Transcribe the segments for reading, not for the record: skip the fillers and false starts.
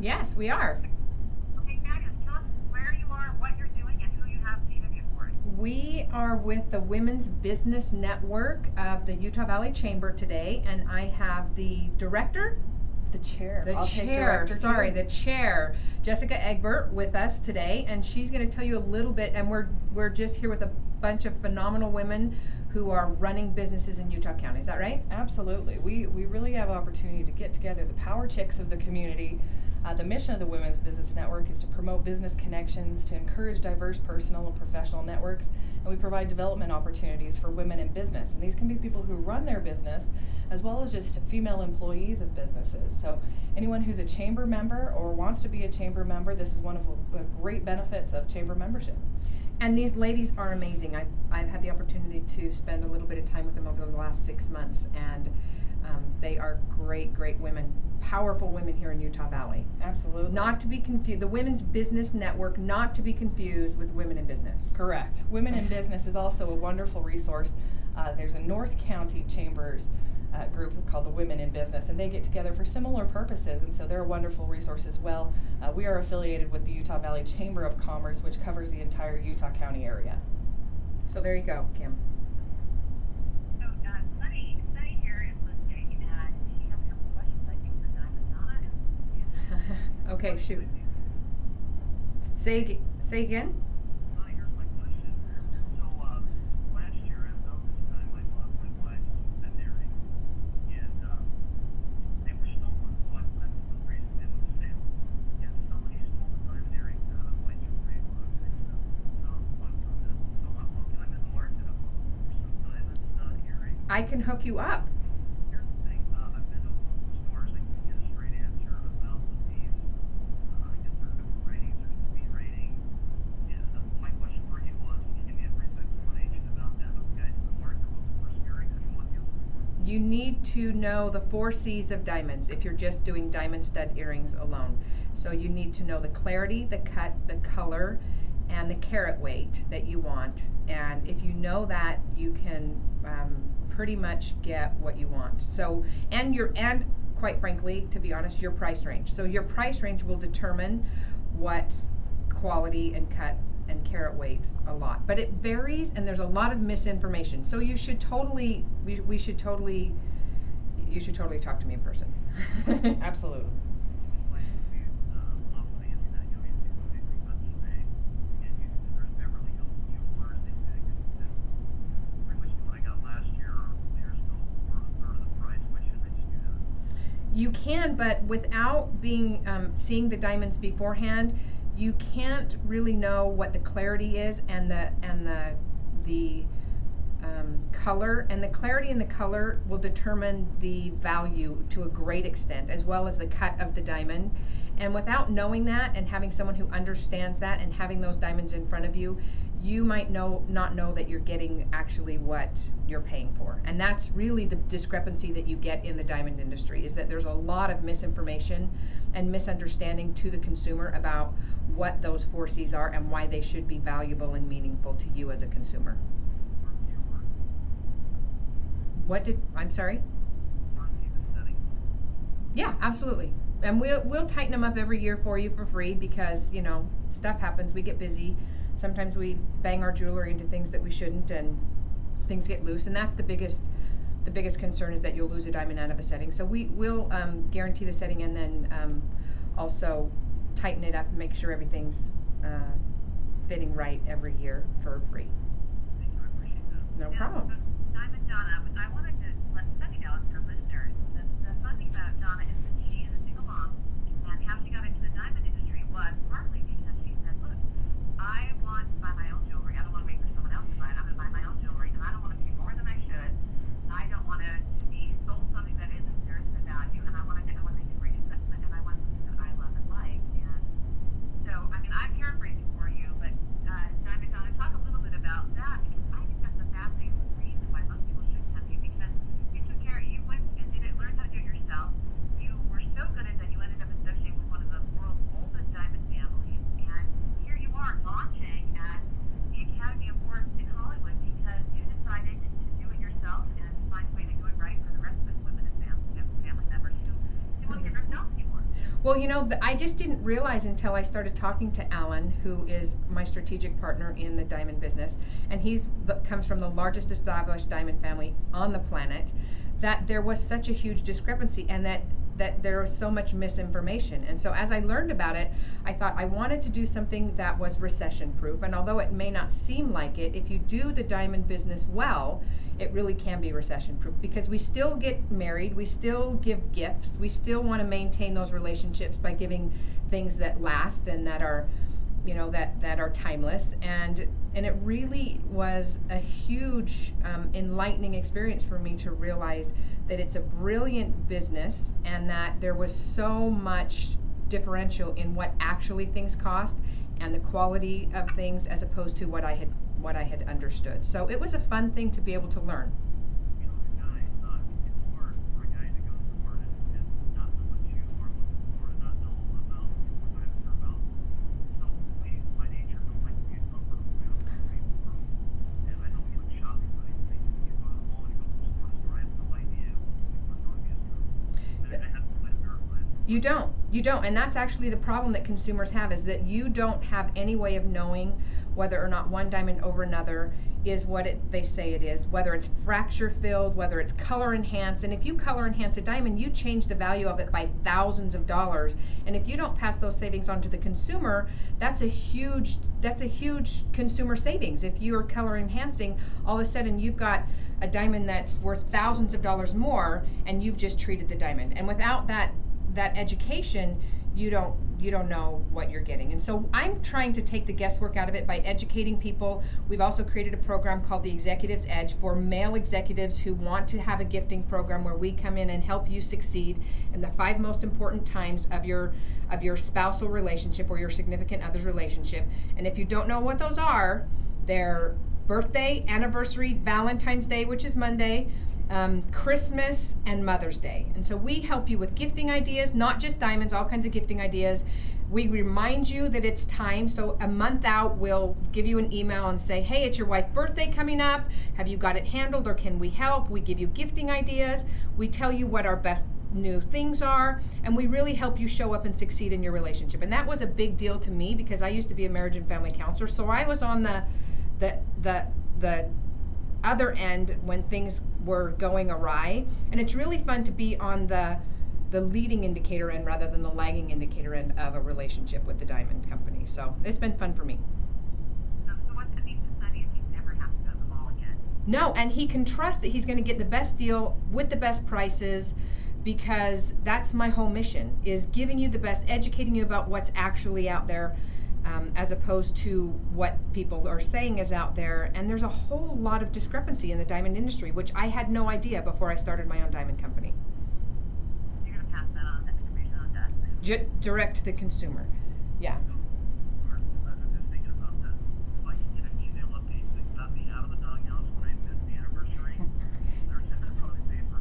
Yes, we are. Okay, fabulous. Tell us where you are, what you're doing, and who you have to interview for it. We are with the Women's Business Network of the Utah Valley Chamber today, and I have the director, The chair. the I'll take chair, director sorry, too. the chair, Jessica Egbert, with us today, and she's going to tell you a little bit. And we're just here with a bunch of phenomenal women who are running businesses in Utah County. Is that right? Absolutely. We really have opportunity to get together the power chicks of the community. The mission of the Women's Business Network is to promote business connections, to encourage diverse personal and professional networks, and we provide development opportunities for women in business. And these can be people who run their business, as well as just female employees of businesses. So anyone who's a chamber member or wants to be a chamber member, this is one of the great benefits of chamber membership. And these ladies are amazing. I've had the opportunity to spend a little bit of time with them over the last 6 months, and they are great women, powerful women here in Utah Valley. Absolutely. Not to be confused, the Women's Business Network, not to be confused with Women in Business. Correct. Women in Business is also a wonderful resource. There's a North County Chambers group called the Women in Business, and they get together for similar purposes, and so they're a wonderful resource as well. We are affiliated with the Utah Valley Chamber of Commerce, which covers the entire Utah County area. So there you go, Kim. So, Sunny here is listening, and she has a couple questions, I think, for Donna. Okay, shoot. Say again. Here's my question. So, last year at about this time, I bought my wife's veterinary, and they were stolen. So I went to the raising them with a sale, and somebody stole the veterinary out of my jewelry box and stuff. One from them. So I'm in the market. I'm looking for some diamond earrings. I can hook you up. Here's the thing. I've been to a couple of stores. I can't get a straight answer about the fees. I guess there are different ratings. There's the B rating. And my question for you was, can you give me a brief explanation about that? Those guys in the market looking for some earrings. I want you. You need to know the 4 C's of diamonds if you're just doing diamond stud earrings alone. So you need to know the clarity, the cut, the color, and the carat weight that you want. And if you know that, you can pretty much get what you want. So, and quite frankly, to be honest, your price range. So your price range will determine what quality and cut and carat weight a lot. But it varies, and there's a lot of misinformation. So you should totally, you should totally talk to me in person. Absolutely. Explain the fees off the internet. You can do anything but eBay. And there's Beverly Hills Jewelers. They say pretty much what I got last year or years ago for a third of the price. Why shouldn't I just do that? You can, but without being seeing the diamonds beforehand, you can't really know what the clarity is and the color. And the clarity and the color will determine the value to a great extent, as well as the cut of the diamond. And without knowing that and having someone who understands that and having those diamonds in front of you, you might not know that you're getting actually what you're paying for. And that's really the discrepancy that you get in the diamond industry, is that there's a lot of misinformation and misunderstanding to the consumer about what those 4 C's are and why they should be valuable and meaningful to you as a consumer. Or viewer. I'm sorry? Want to see the settings? Yeah, absolutely. And we'll tighten them up every year for you for free, because, you know, stuff happens. We get busy. Sometimes we bang our jewelry into things that we shouldn't, and things get loose. And that's the biggest concern, is that you'll lose a diamond out of a setting. So we'll guarantee the setting, and then also tighten it up and make sure everything's fitting right every year for free. Thank you. I appreciate that. No problem. Diamond Donna, I wanted to let Sunny know, and her listeners, the fun thing about Donna is that she is a single mom, and how she got into the diamond industry was partly because she said, look, I want to buy my own jewelry. I don't want to wait for someone else to buy it. I'm going to buy my own jewelry, and I don't want to pay more than I should. I don't want to be sold something that isn't fair to the value, and I want to make a great investment, and I want something that I love and like. And so, I mean, I'm paraphrasing for you, but Diamond Donna, talk a little bit about that, because I think that's a fascinating reason why Well, I just didn't realize until I started talking to Alan, who is my strategic partner in the diamond business, and comes from the largest established diamond family on the planet, that there was such a huge discrepancy, and that there was so much misinformation. And so as I learned about it, I thought I wanted to do something that was recession proof. And although it may not seem like it, if you do the diamond business well, it really can be recession proof, because we still get married, we still give gifts, we still want to maintain those relationships by giving things that last and that are, that are timeless. And it really was a huge enlightening experience for me to realize that it's a brilliant business, and that there was so much differential in what actually things cost and the quality of things, as opposed to what I had understood. So it was a fun thing to be able to learn. The guy, it's hard for a guy to go somewhere and not know what you are looking for and not know about what diamonds are about. So we, by nature, don't like to be uncomfortable. We don't like to be warm. And I know you went shopping for these things, and you go to the mall and you go to the store, I have no idea what's going to be true. And I have to plan to verify it. You don't, and that's actually the problem that consumers have, is that you don't have any way of knowing whether or not one diamond over another is what they say it is, whether it's fracture filled, whether it's color enhanced. And if you color enhance a diamond, you change the value of it by thousands of dollars. And if you don't pass those savings on to the consumer, that's a huge consumer savings. If you are color enhancing, all of a sudden you've got a diamond that's worth thousands of dollars more, and you've just treated the diamond. And without that education, you don't know what you're getting. And so I'm trying to take the guesswork out of it by educating people. We've also created a program called the Executive's Edge for male executives who want to have a gifting program where we come in and help you succeed in the 5 most important times of your spousal relationship or your significant other's relationship. And if you don't know what those are, they're birthday, anniversary, Valentine's Day, which is Monday, Christmas, and Mother's Day. And so we help you with gifting ideas, not just diamonds, all kinds of gifting ideas. We remind you that it's time. So a month out, we'll give you an email and say, hey, it's your wife's birthday coming up. Have you got it handled, or can we help? We give you gifting ideas. We tell you what our best new things are, and we really help you show up and succeed in your relationship. And that was a big deal to me, because I used to be a marriage and family counselor. So I was on the other end when things were going awry, and it's really fun to be on the leading indicator end rather than the lagging indicator end of a relationship with the diamond company. So it's been fun for me. So what that means to Sonny is he never has to go to the mall again? No, and he can trust that he's going to get the best deal with the best prices, because that's my whole mission, is giving you the best, educating you about what's actually out there, as opposed to what people are saying is out there. And there's a whole lot of discrepancy in the diamond industry, which I had no idea before I started my own diamond company. You're going to pass that on, that information on to us. Direct to the consumer. Yeah. I'm just thinking about that. If I can get an email update that got me out of the doghouse when I missed the anniversary, there's probably pay for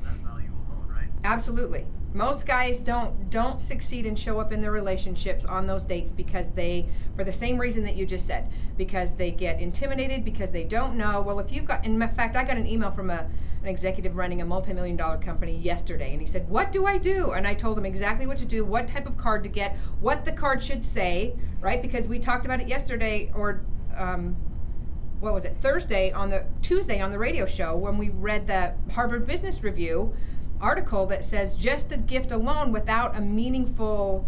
that value alone, right? Absolutely. Most guys don't succeed and show up in their relationships on those dates because for the same reason that you just said, because they get intimidated, because they don't know. Well, if you've got, in fact, I got an email from an executive running a multi-million-dollar company yesterday, and he said, what do I do? And I told him exactly what to do, what type of card to get, what the card should say, right? Because we talked about it yesterday, or what was it, Tuesday on the radio show, when we read the Harvard Business Review article that says just a gift alone without a meaningful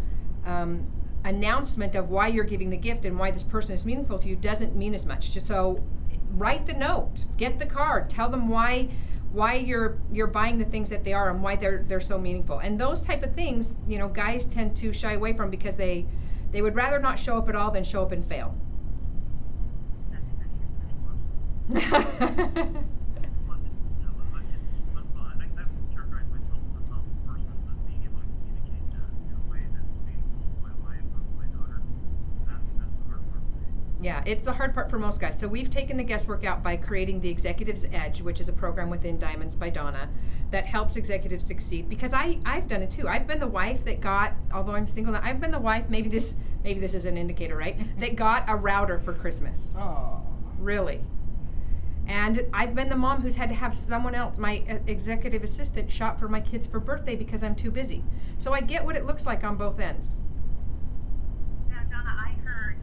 announcement of why you're giving the gift and why this person is meaningful to you doesn't mean as much. So write the note, get the card, tell them why you're buying the things that they are and why they're so meaningful. And those type of things, guys tend to shy away from, because they would rather not show up at all than show up and fail. Yeah, it's the hard part for most guys. So we've taken the guesswork out by creating the Executive's Edge, which is a program within Diamonds by Donna that helps executives succeed. Because I've done it too. I've been the wife that got, although I'm single now, I've been the wife, maybe this is an indicator, right? That got a router for Christmas. Oh. Really. And I've been the mom who's had to have someone else, my executive assistant, shop for my kids for birthday because I'm too busy. So I get what it looks like on both ends. Now, Donna, I heard,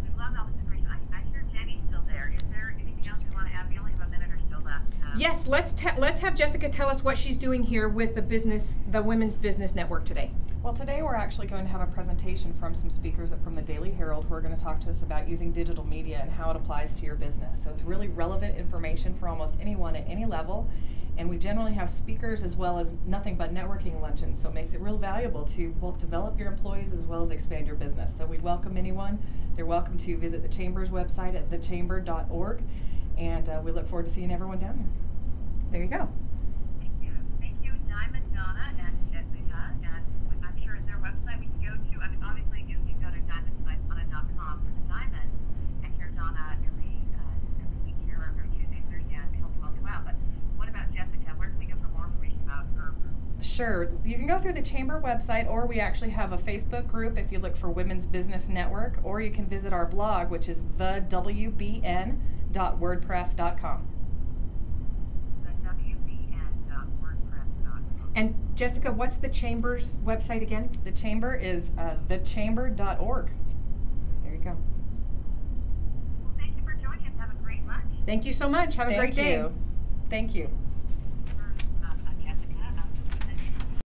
we loved all this information. I hear Jenny's still there. Is there anything else you want to add? We only have a minute or so left. Yes, let's have Jessica tell us what she's doing here with the Women's Business Network today. Well, today we're actually going to have a presentation from some speakers from the Daily Herald who are going to talk to us about using digital media and how it applies to your business. So it's really relevant information for almost anyone at any level. And we generally have speakers as well as nothing but networking luncheons. So it makes it real valuable to both develop your employees as well as expand your business. So we welcome anyone. They're welcome to visit the Chamber's website at thechamber.org. And we look forward to seeing everyone down here. There you go. Thank you, Diamond, Donna, and Jessica. And I'm sure their website we can go to. I mean, obviously, you can go to diamondbyDonna.com for the Diamond and hear Donna every week here, or every Tuesday, Thursday on HWW Wow. But what about Jessica? Where can we go for more information about her? Sure. You can go through the Chamber website, or we actually have a Facebook group if you look for Women's Business Network, or you can visit our blog, which is thewbn.wordpress.com. And Jessica, what's the Chamber's website again? The Chamber is thechamber.org. There you go. Well, thank you for joining us. Have a great lunch. Thank you so much. Have a great day. Thank you.